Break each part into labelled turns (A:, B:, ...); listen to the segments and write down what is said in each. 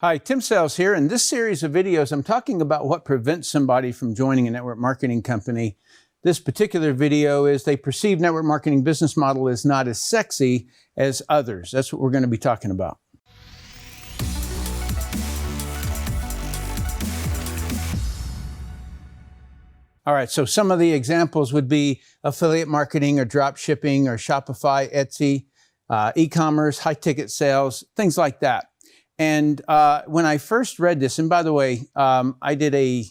A: Hi, Tim Sales here. In this series of videos, I'm talking about what prevents somebody from joining a network marketing company. This particular video is they perceive network marketing business model is not as sexy as others. That's what we're going to be talking about. All right, so some of the examples would be affiliate marketing or drop shipping or Shopify, Etsy, e-commerce, high-ticket sales, things like that. And when I first read this, and by the way, I did a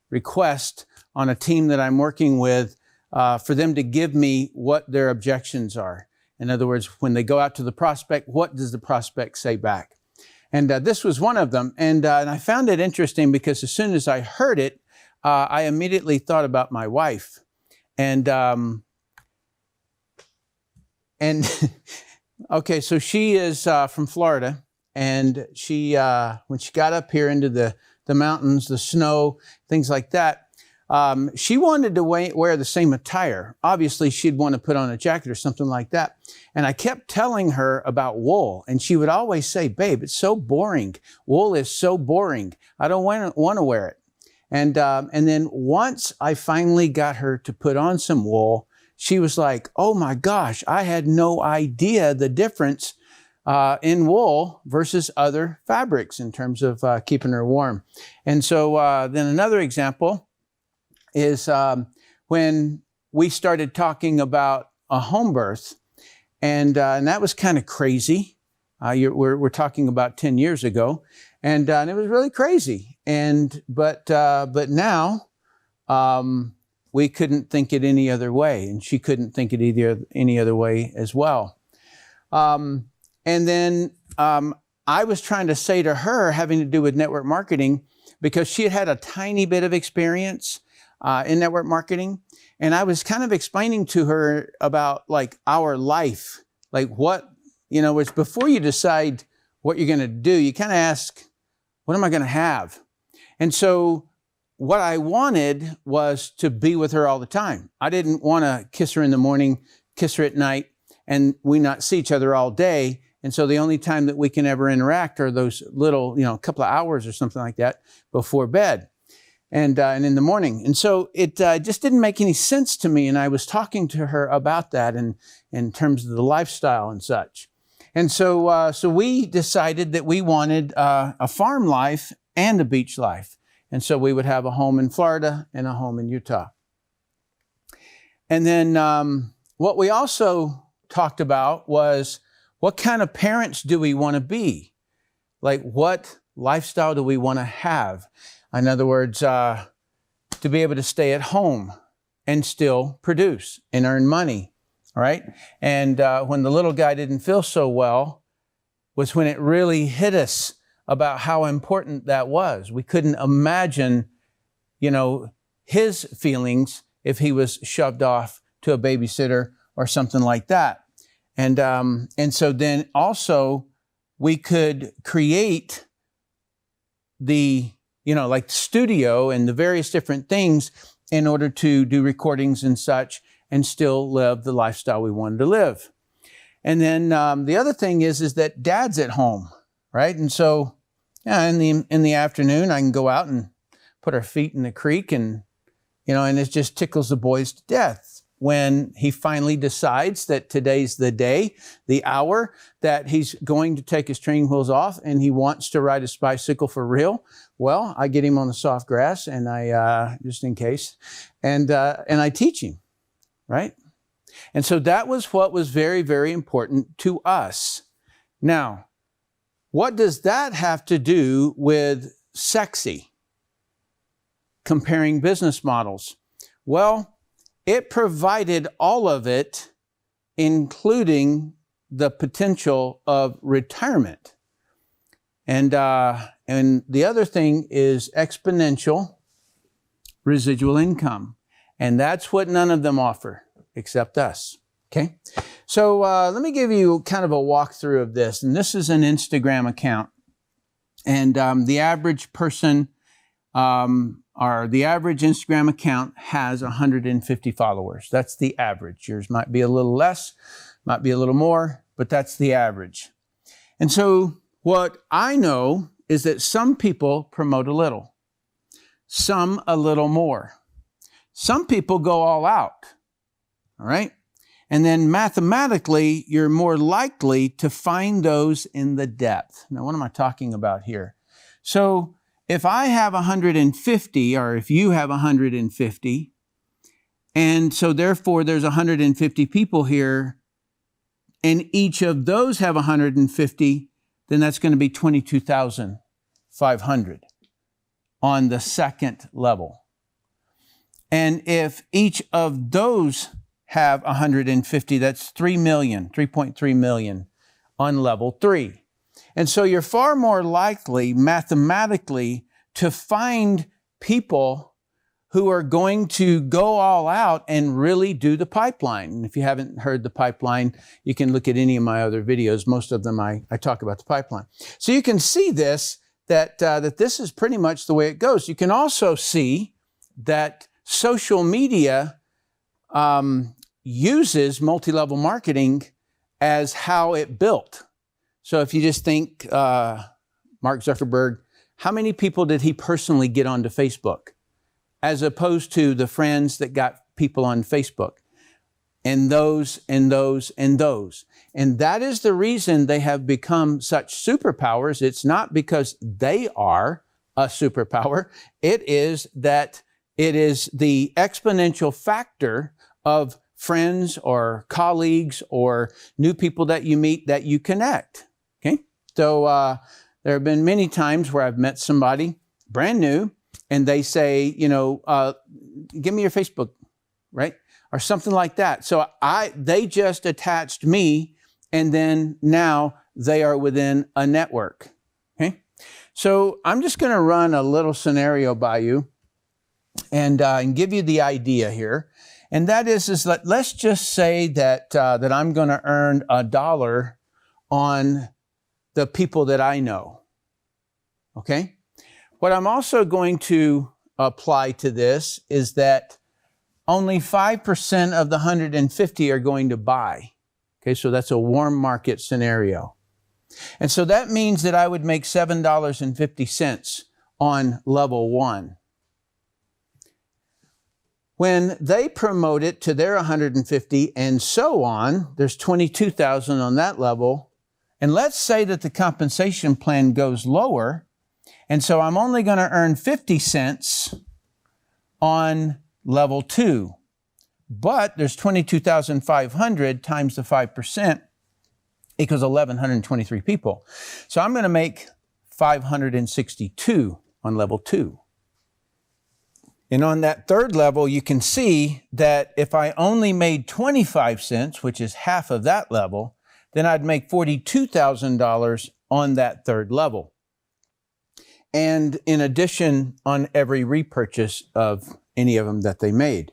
A: request on a team that I'm working with for them to give me what their objections are. In other words, when they go out to the prospect, what does the prospect say back? And this was one of them. And I found it interesting because as soon as I heard it, I immediately thought about my wife. And okay, so she is from Florida. And she, when she got up here into the mountains, the snow, things like that, she wanted to wear the same attire. Obviously, she'd want to put on a jacket or something like that. And I kept telling her about wool. And she would always say, babe, it's so boring. Wool is so boring. I don't want to wear it. And then once I finally got her to put on some wool, she was like, oh my gosh, I had no idea the difference in wool versus other fabrics in terms of keeping her warm. And so then another example is when we started talking about a home birth, and that was kind of crazy. We're talking about 10 years ago, and it was really crazy. But now we couldn't think it any other way, and she couldn't think it any other way as well. And then I was trying to say to her, having to do with network marketing, because she had had a tiny bit of experience in network marketing. And I was kind of explaining to her about like our life, like what, it's before you decide what you're going to do, you kind of ask, what am I going to have? And so what I wanted was to be with her all the time. I didn't want to kiss her in the morning, kiss her at night, and we not see each other all day. And so the only time that we can ever interact are those little, a couple of hours or something like that before bed and in the morning. And so it just didn't make any sense to me. And I was talking to her about that in terms of the lifestyle and such. And so we decided that we wanted a farm life and a beach life. And so we would have a home in Florida and a home in Utah. And then what we also talked about was, what kind of parents do we want to be? Like, what lifestyle do we want to have? In other words, to be able to stay at home and still produce and earn money, all right? And when the little guy didn't feel so well was when it really hit us about how important that was. We couldn't imagine, his feelings if he was shoved off to a babysitter or something like that. And so then also we could create the, like studio and the various different things in order to do recordings and such and still live the lifestyle we wanted to live. And then the other thing is that dad's at home, right? And so in the afternoon, I can go out and put our feet in the creek and it just tickles the boys to death when he finally decides that today's the day, the hour that he's going to take his training wheels off and he wants to ride his bicycle for real. Well, I get him on the soft grass and I, just in case, and I teach him, right? And so that was what was very, very important to us. Now, what does that have to do with sexy? Comparing business models. Well, it provided all of it, including the potential of retirement. And the other thing is exponential residual income. And that's what none of them offer except us. Okay? So let me give you kind of a walkthrough of this. And this is an Instagram account. And the average person the average Instagram account has 150 followers. That's the average. Yours might be a little less, might be a little more, but that's the average. And so what I know is that some people promote a little, some a little more. Some people go all out, all right? And then mathematically, you're more likely to find those in the depth. Now, what am I talking about here? So if I have 150, or if you have 150, and so therefore there's 150 people here, and each of those have 150, then that's going to be 22,500 on the second level. And if each of those have 150, that's 3.3 million on level 3. And so you're far more likely mathematically to find people who are going to go all out and really do the pipeline. And if you haven't heard the pipeline, you can look at any of my other videos. Most of them I talk about the pipeline. So you can see this, that this is pretty much the way it goes. You can also see that social media uses multi-level marketing as how it built. So if you just think Mark Zuckerberg, how many people did he personally get onto Facebook? As opposed to the friends that got people on Facebook. And those, and those, and those. And that is the reason they have become such superpowers. It's not because they are a superpower. It is that it is the exponential factor of friends or colleagues or new people that you meet that you connect. Okay? So there have been many times where I've met somebody brand new, and they say, you know, give me your Facebook, right? Or something like that. So they just attached me, and then now they are within a network, okay? So I'm just going to run a little scenario by you and give you the idea here. And that is that let's just say that I'm going to earn $1 on the people that I know, okay? What I'm also going to apply to this is that only 5% of the 150 are going to buy. Okay, so that's a warm market scenario. And so that means that I would make $7.50 on level 1. When they promote it to their 150 and so on, there's 22,000 on that level. And let's say that the compensation plan goes lower. And so I'm only going to earn 50 cents on level 2. But there's 22,500 times the 5% equals 1,123 people. So I'm going to make 562 on level 2. And on that third level, you can see that if I only made 25 cents, which is half of that level, then I'd make $42,000 on that third level. And in addition, on every repurchase of any of them that they made.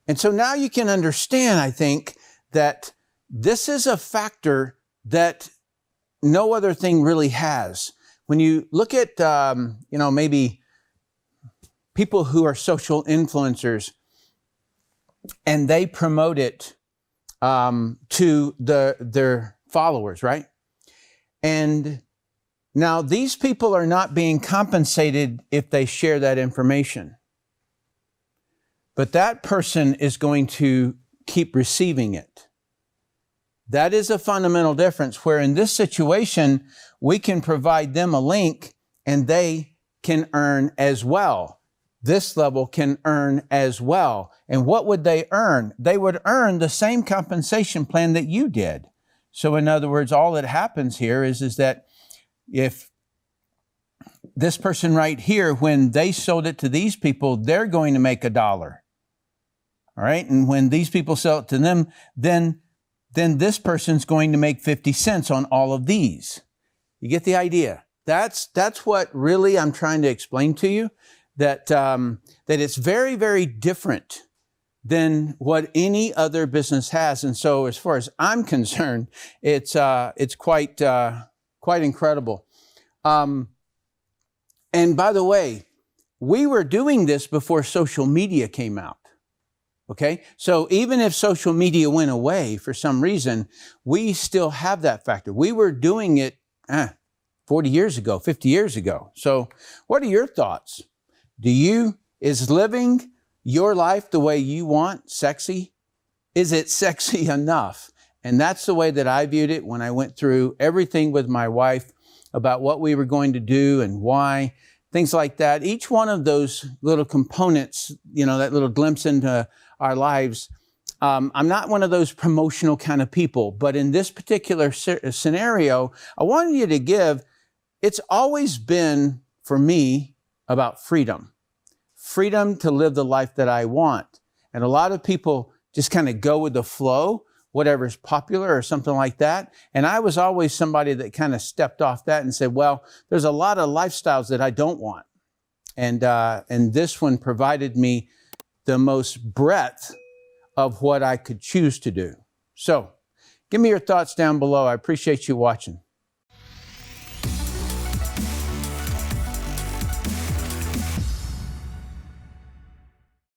A: And so now you can understand, I think, that this is a factor that no other thing really has. When you look at, maybe people who are social influencers and they promote it to their followers, right? And now, these people are not being compensated if they share that information. But that person is going to keep receiving it. That is a fundamental difference, where in this situation, we can provide them a link and they can earn as well. This level can earn as well. And what would they earn? They would earn the same compensation plan that you did. So in other words, all that happens here is that if this person right here, when they sold it to these people, they're going to make $1. All right. And when these people sell it to them, then this person's going to make 50 cents on all of these. You get the idea? That's what really I'm trying to explain to you, that it's very, very different than what any other business has. And so as far as I'm concerned, it's quite incredible. And by the way, we were doing this before social media came out. Okay? So even if social media went away for some reason, we still have that factor. We were doing it 4 40 years ago, 50 years ago. So what are your thoughts? Is living your life the way you want sexy? Is it sexy enough? And that's the way that I viewed it when I went through everything with my wife about what we were going to do and why, things like that. Each one of those little components, that little glimpse into our lives. I'm not one of those promotional kind of people, but in this particular scenario, I wanted you to give, it's always been, for me, about freedom. Freedom to live the life that I want. And a lot of people just kind of go with the flow, whatever's popular or something like that. And I was always somebody that kind of stepped off that and said, well, there's a lot of lifestyles that I don't want. And this one provided me the most breadth of what I could choose to do. So give me your thoughts down below. I appreciate you watching.